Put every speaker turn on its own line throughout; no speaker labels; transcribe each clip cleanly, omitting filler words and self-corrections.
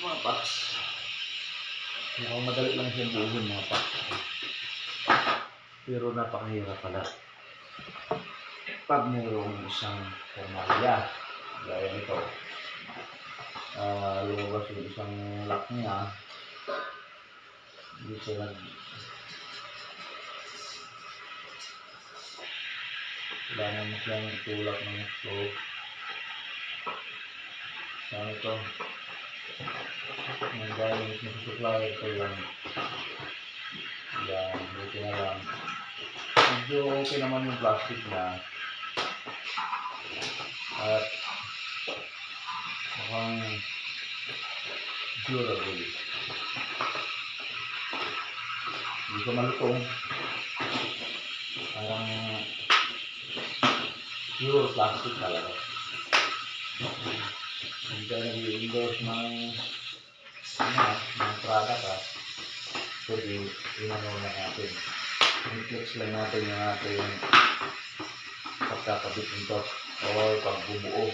mga paks. Mukhang madali lang siyang buuhin mga paks. Pero napakahirap pala. Pag mayroong isang pumalya, gaya nito, lumabas yung isang lock niya, hindi siya kailangan mo siyang tulak ng gusto. Saan ito? Ang galing sa supplier ko lang. Yan, buti na lang. Medyo okay naman yung plastic niya. At mukhang durable. Hindi ko malutong. Parang pure plastic talaga. Hindi tayo nag-i-endorse ng product So, inano na natin. I-flex lang natin yung ating pagkakabit nito or pagbubuo.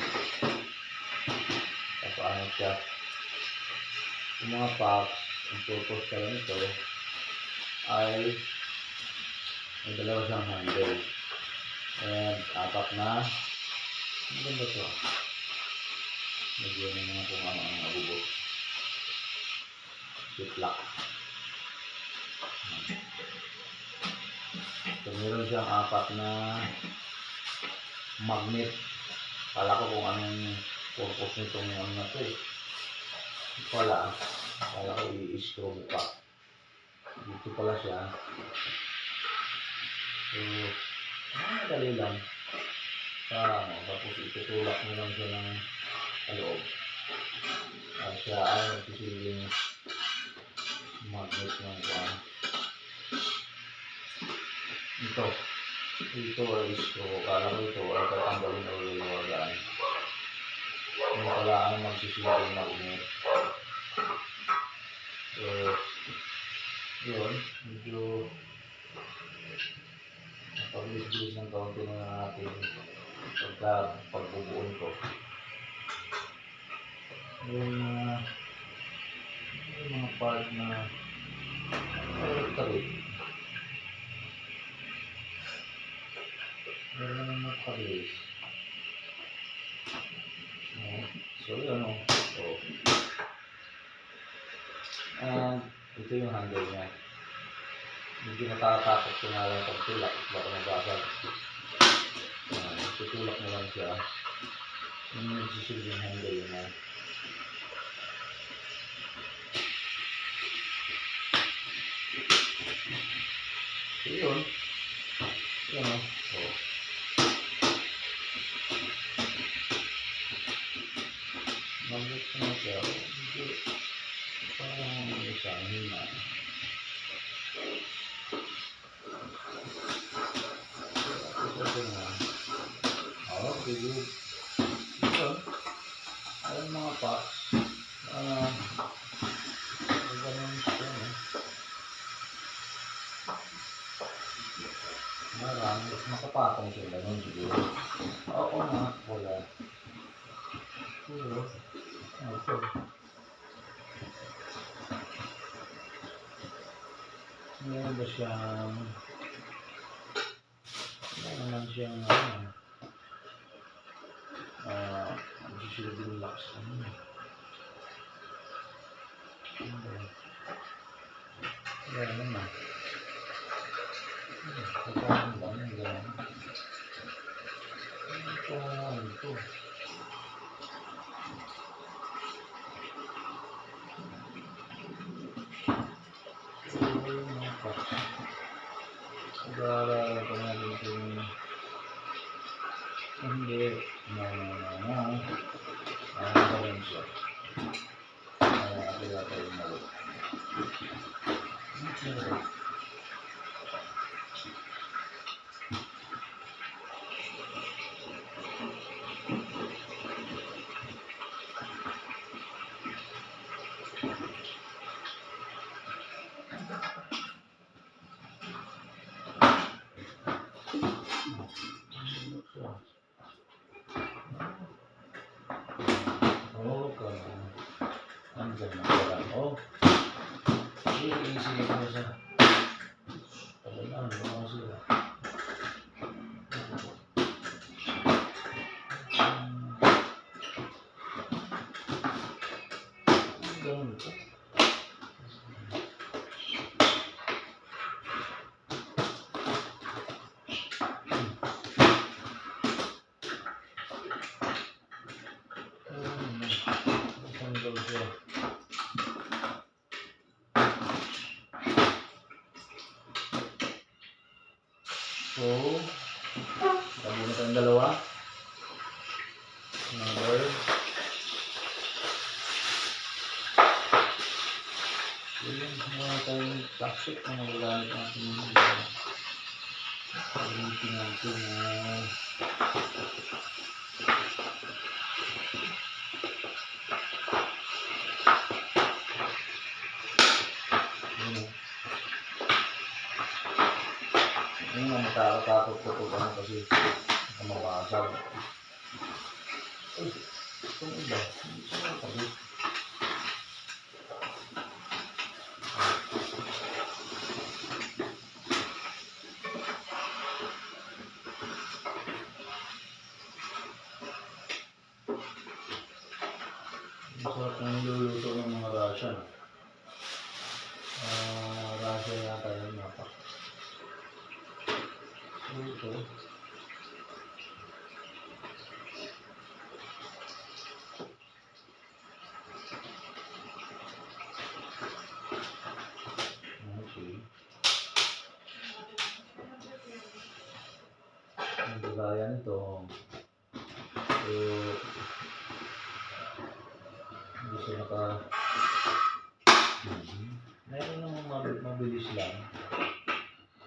Paano siya. Yung mga packs, ang purpose kaya nito ay may dalawa siyang handle. And apat na maganda ito. Nagyan naman kung ano ang abubot. Ziplock. So, meron siyang apat na magnet. Kala ko kung anong purpose nitong ano na ito eh. Wala. Kala ko i-screw pa. Dito pala siya. So, madali lang. Tapos itutulak mo lang siya ng loob. At siya ay nagsisilbing magnet ng kuwan. Ito ay screw. Kala ko ito ay tatanggalin o luluwagaan. Yung pala ang magsisilbing magnet. So, yun. Medyo napabilis-bilis ng kaunti na natin pagbubuon ko. Yung mga part na tarik. Meron naman napakabilis. So, yun o. Ito yung handle niya. Medyo natatakot ko nga lang pagtulak. Baka nabasag. Tutulak mo lang siya. Yung nagsisilbing handle niya. So, yun. Yun o. Magnet ko na siya. Medyo parang isang hina. Okay, good. Ito. Ayan mga packs. Ganun siya. Marami. Makapatong siya ganun siguro. Oo nga. Wala. Siguro. Ito. Meron ba siyang naman siyang magsisilbing locks kaya naman pagkain lang yung gano'n ito mga packs pag-aalala ko natin kung hindi rin siya kaya tayo malo sila ko sa tabanan, mga sila. Ganun ito. Tanggal siya. So, labo na tayong dalawa. Another. Yun, mga tayong plastic na magagamit natin. Pagalitin natin na yun ang matakatakot ko ito kasi mabasag. Ay, itong iba, hindi siya nakabit. Masarap na niluluto ng mga Russian. Russia yata yung mapa. So ito. Okay. Ang gagaya nito. So, hindi siya naka... Meron naman mabilis lang.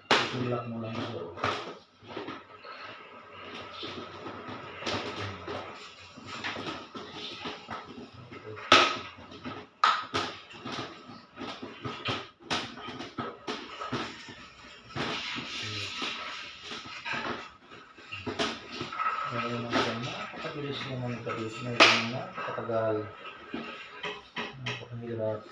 Itulak mo lang siya. Meron naman napakabilis naman ito. Meron na napakatagal. Napakahirap.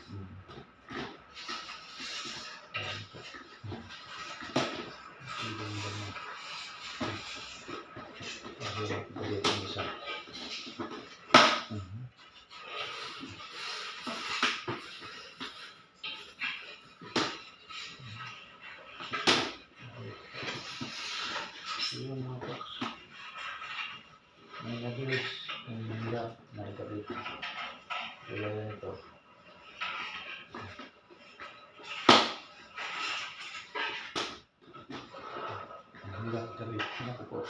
Mahirap ito dito yung isa. Yung mga box. May nabilis. May hirap. Naikabit. Kaya yan ito. Hirap kabit. Naku po.